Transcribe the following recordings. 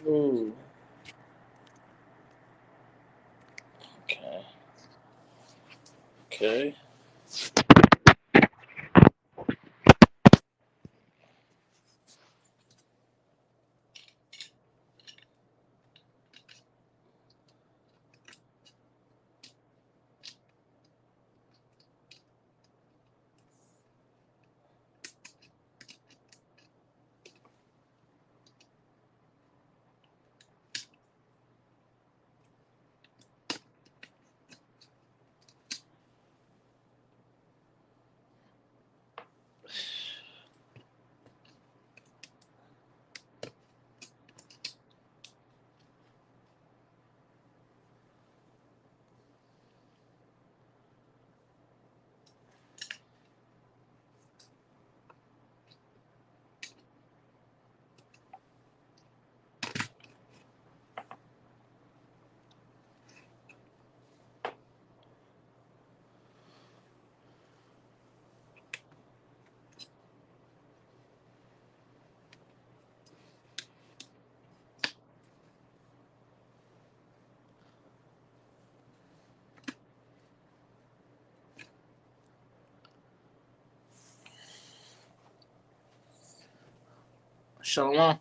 Ooh. Okay. Okay. Shalom.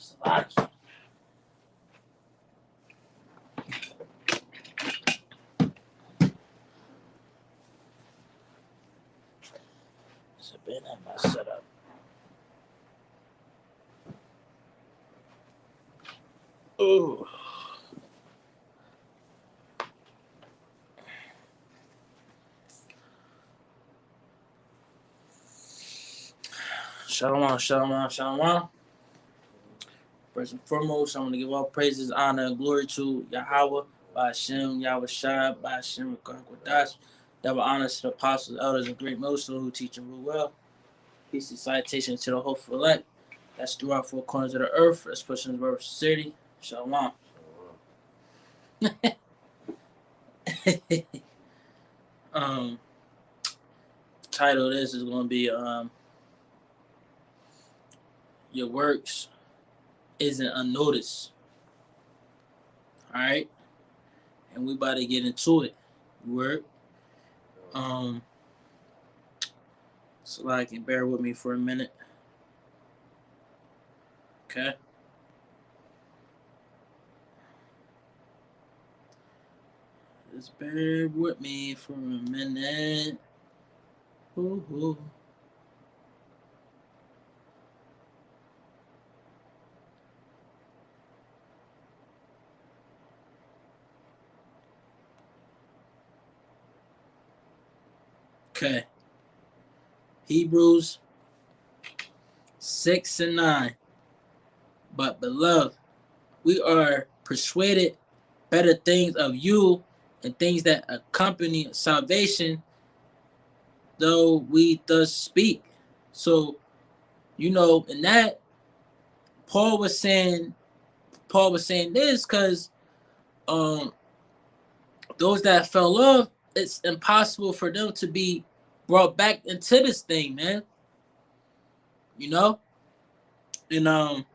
It's a lot. It's been at my setup. Ooh. Shalom, shalom, shalom. First and foremost, I want to give all praises, honor, and glory to Yahweh, by Hashem, Yahweh Shai, by Hashem, Kodash. Double honors to the apostles, elders, and great Muslims who teach and rule well. Peace and citation to the hopeful elect. That's throughout four corners of the earth. That's pushing the word of sincerity. Shalom. Title of this is going to be Your Works Isn't Unnoticed. All right? And we about to get into it. Word. So I can bear with me for a minute. Okay. Just bear with me for a minute. Ooh. Okay. Hebrews 6 and 9. But beloved, we are persuaded better things of you and things that accompany salvation, though we thus speak. So, in that Paul was saying this because those that fell off, it's impossible for them to be brought back into this thing, man. And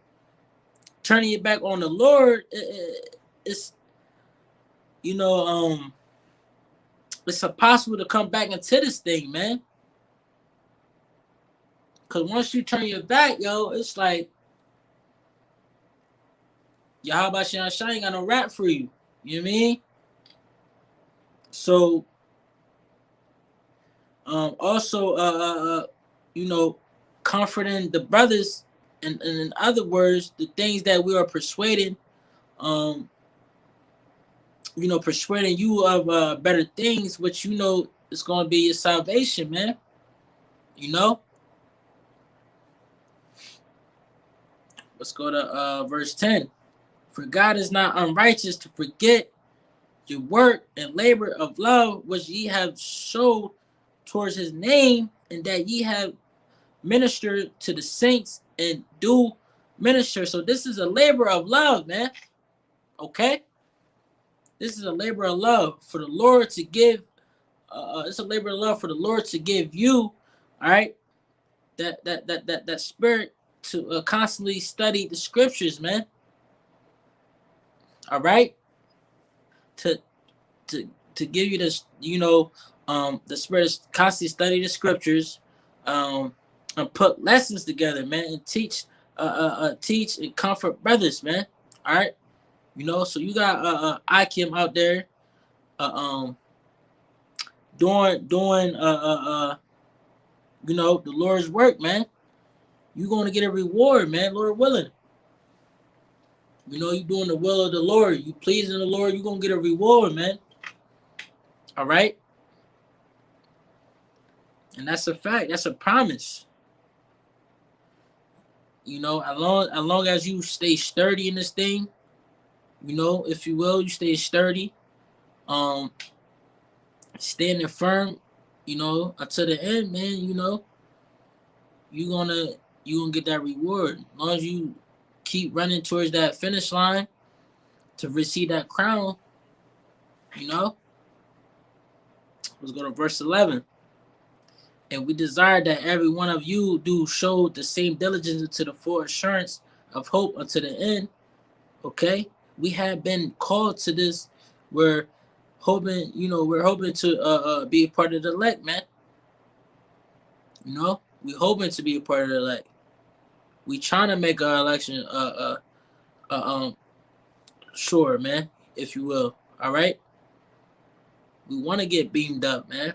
turning it back on the Lord, it's it's impossible to come back into this thing, man. Cause once you turn your back, it's like Yahweh Shai ain't got no rap for you. You know what I mean? So also comforting the brothers, and in other words, the things that we are persuading, persuading you of better things, which is gonna be your salvation, man. Let's go to verse 10. For God is not unrighteous to forget your work and labor of love which ye have showed towards his name, and that ye have ministered to the saints and do minister. So this is a labor of love, man. Okay? This is a labor of love for the Lord to give. It's a labor of love for the Lord to give you, all right, that spirit to constantly study the scriptures, man. All right, to to to give you this, the spirit to constantly study the scriptures, and put lessons together, man, and teach and comfort brothers, man. All right, so you got Akim out there, doing the Lord's work, man. You're gonna get a reward, man, Lord willing. You doing the will of the Lord. You pleasing the Lord, you're gonna get a reward, man. All right? And that's a fact. That's a promise. As long as you stay sturdy in this thing, if you will, you stay sturdy, standing firm, until the end, man, you're gonna get that reward. As long as you keep running towards that finish line to receive that crown, let's go to verse 11. And we desire that every one of you do show the same diligence unto the full assurance of hope unto the end. Okay? We have been called to this. We're hoping to be a part of the elect, man. We're hoping to be a part of the elect. We trying to make our election sure, man, if you will. All right? We want to get beamed up, man.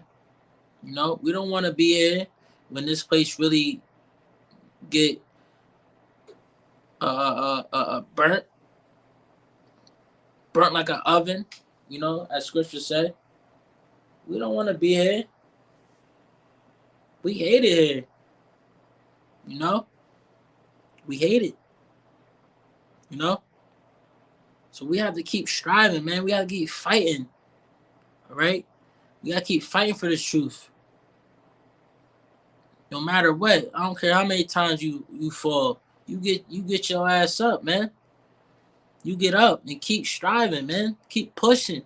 We don't want to be here when this place really get burnt like an oven, as scripture said. We don't want to be here. We hate it here. We hate it. So we have to keep striving, man. We have to keep fighting. All right? We got to keep fighting for this truth. No matter what. I don't care how many times you fall. You get your ass up, man. You get up and keep striving, man. Keep pushing.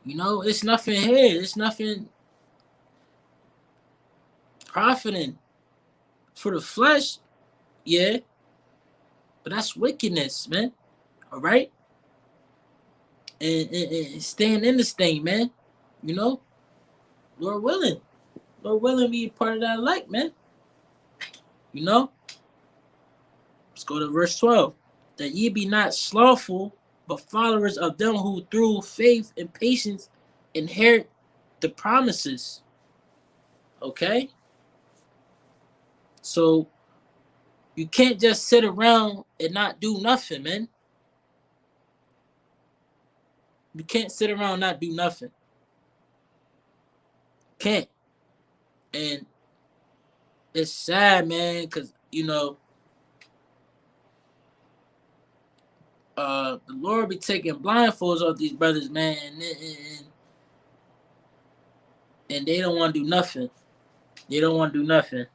It's nothing here. It's nothing profiting for the flesh. Yeah. But that's wickedness, man. All right? And staying in this thing, man. Lord willing. Lord willing, be a part of that elect, man. Let's go to verse 12. That ye be not slothful, but followers of them who through faith and patience inherit the promises. Okay? So you can't just sit around and not do nothing, man. You can't sit around and not do nothing. Can't. And it's sad, man, because, the Lord be taking blindfolds off these brothers, man, and they don't want to do nothing. They don't want to do nothing.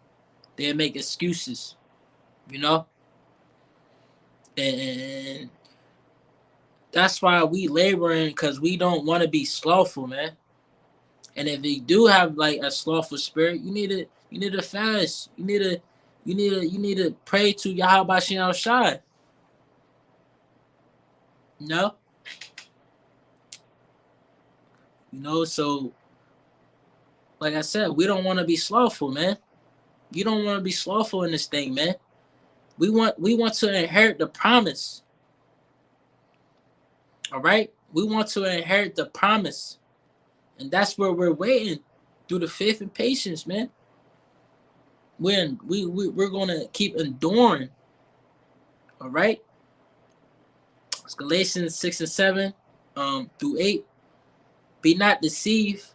They make excuses, and that's why we laboring, because we don't want to be slothful, man. And if you do have like a slothful spirit, you need to fast. You need to pray to Yahweh Shem Shai. So like I said, we don't want to be slothful, man. You don't want to be slothful in this thing, man. We want to inherit the promise. All right? We want to inherit the promise. And that's where we're waiting, through the faith and patience, man. We're going to keep enduring. All right? It's Galatians 6 and 7 through 8. Be not deceived.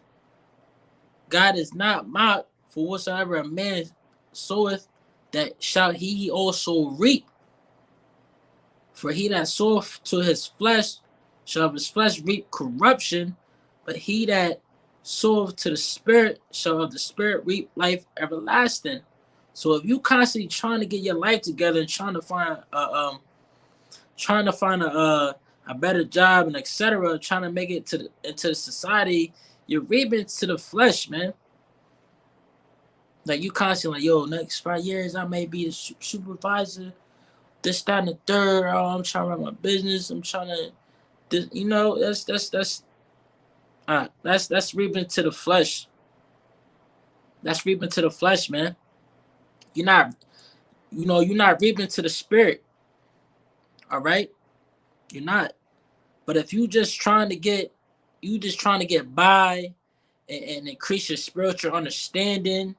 God is not mocked, for whatsoever a man soweth, that shall he also reap. For he that soweth to his flesh shall of his flesh reap corruption, but he that soweth to the Spirit shall of the Spirit reap life everlasting. So if you constantly trying to get your life together and trying to find a better job and etc., trying to make it into society, you're reaping to the flesh, man. Like you constantly like, yo, next 5 years I may be a supervisor, this, that, and the third. Oh, I'm trying to run my business. I'm trying to, this, that's reaping to the flesh. That's reaping to the flesh, man. You're not, you're not reaping to the Spirit. All right, you're not. But if you just trying to get by and increase your spiritual understanding,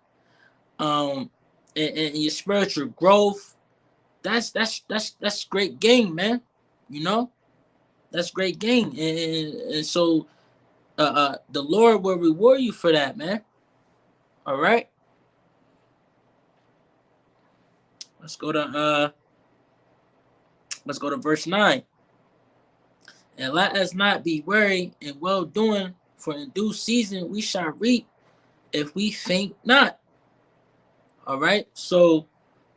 um, and your spiritual growth, that's great gain, man. You know, that's great gain, and so the Lord will reward you for that, man. All right, let's go to verse 9. And let us not be weary in well doing, for in due season we shall reap if we faint not. All right, so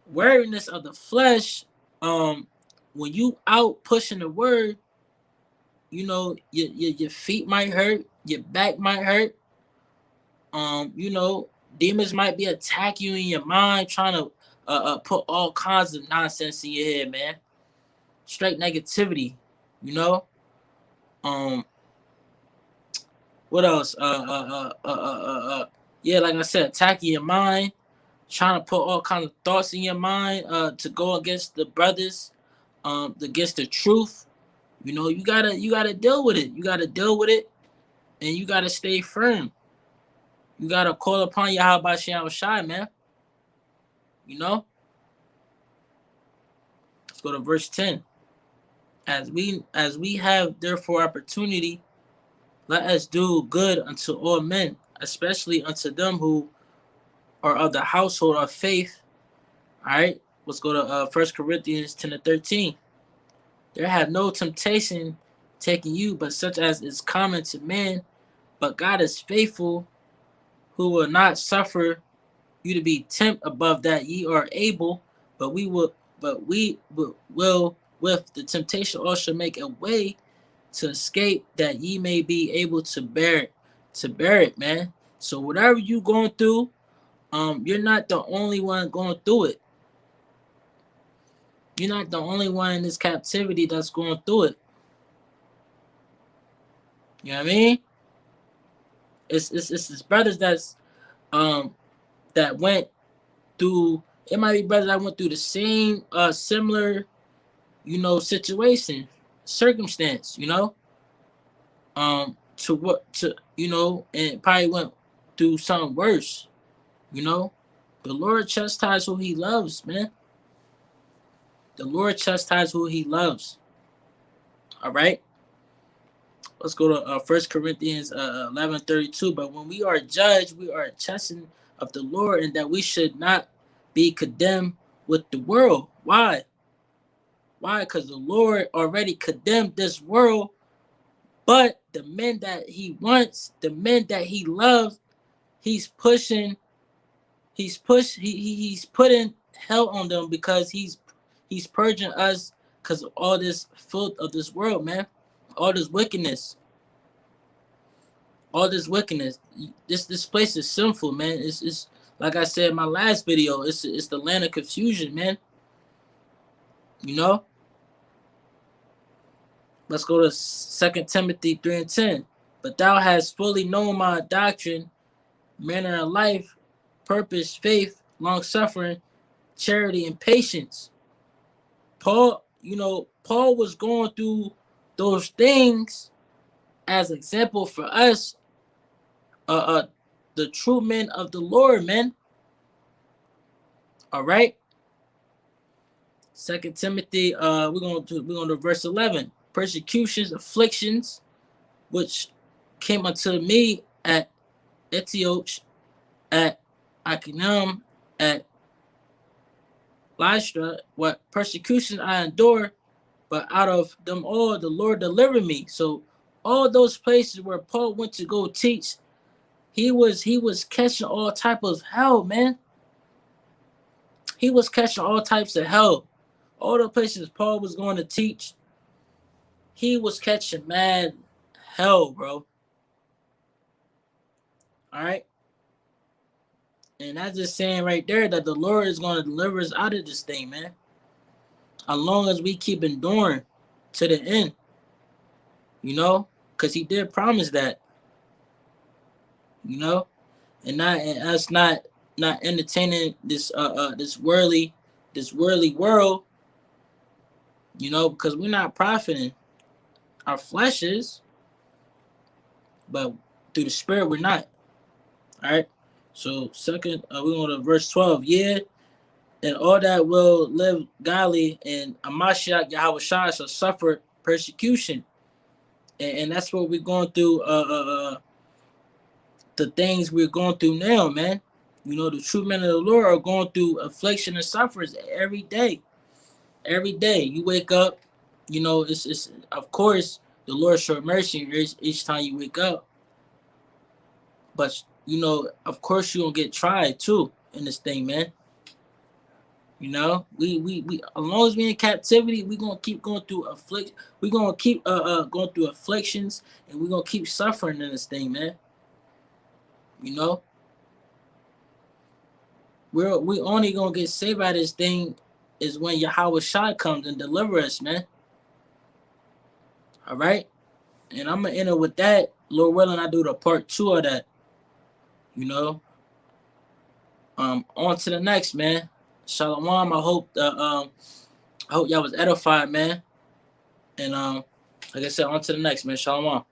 weariness of the flesh, when you out pushing the word, your feet might hurt, your back might hurt. Demons might be attacking you in your mind, trying to put all kinds of nonsense in your head, man. Straight negativity, you know. What else? Yeah, like I said, attacking your mind, trying to put all kinds of thoughts in your mind, to go against the brothers, against the truth. You gotta deal with it. You gotta deal with it, and you gotta stay firm. You gotta call upon Yahweh Shem Shai, man. You know. Let's go to verse 10. As we have therefore opportunity, let us do good unto all men, especially unto them who are of the household of faith. All right. Let's go to 1 Corinthians 10:13. There have no temptation taken you, but such as is common to man. But God is faithful, who will not suffer you to be tempted above that ye are able, but we will with the temptation also make a way to escape, that ye may be able to bear it, man. So whatever you going through, you're not the only one going through it. You're not the only one in this captivity that's going through it. You know what I mean? It's brothers that went through. It might be brothers that went through the same similar, situation, circumstance, to what to and probably went through something worse. The Lord chastises who He loves, man. The Lord chastises who He loves. All right. Let's go to 1 Corinthians 11:32. But when we are judged, we are chastened of the Lord, and that we should not be condemned with the world. Why? Why? Because the Lord already condemned this world, but the men that He wants, the men that He loves, He's pushing. He's putting hell on them, because He's purging us because of all this filth of this world, man. All this wickedness. All this wickedness. This place is sinful, man. It's like I said in my last video. It's the land of confusion, man. Let's go to 2 Timothy 3:10. But thou hast fully known my doctrine, manner of life, purpose, faith, long suffering, charity, and patience. Paul was going through those things as example for us, the true men of the Lord, man. All right. 2 Timothy, we're going to verse 11. Persecutions, afflictions, which came unto me at Antioch, at Iconium, at Lystra, what persecution I endured, but out of them all, the Lord delivered me. So all those places where Paul went to go teach, he was catching all type of hell, man. He was catching all types of hell. All the places Paul was going to teach, he was catching mad hell, bro. All right. And that's just saying right there that the Lord is going to deliver us out of this thing, man. As long as we keep enduring to the end, you know, because he did promise that, you know, and us not entertaining this worldly world, you know, because we're not profiting. Our flesh is, but through the spirit we're not. All right. So second, we go to verse 12. Yeah, and all that will live godly and Amashiach Yahweh Shai shall suffer persecution. And that's what we're going through, the things we're going through now, man. You know, the true men of the Lord are going through affliction and sufferings every day. Every day. You wake up, you know, it's of course the Lord showed mercy each time you wake up. But you know, of course you're gonna get tried too in this thing, man. You know, we as long as we in captivity, we gonna keep going through we gonna keep going through afflictions, and we gonna keep suffering in this thing, man. You know, we only gonna get saved by this thing is when Yahweh Shai comes and deliver us, man. All right, and I'm gonna enter with that. Lord willing, I do the part 2 of that. You know, on to the next, man. Shalom. I hope y'all was edified, man. And like I said, on to the next, man. Shalom.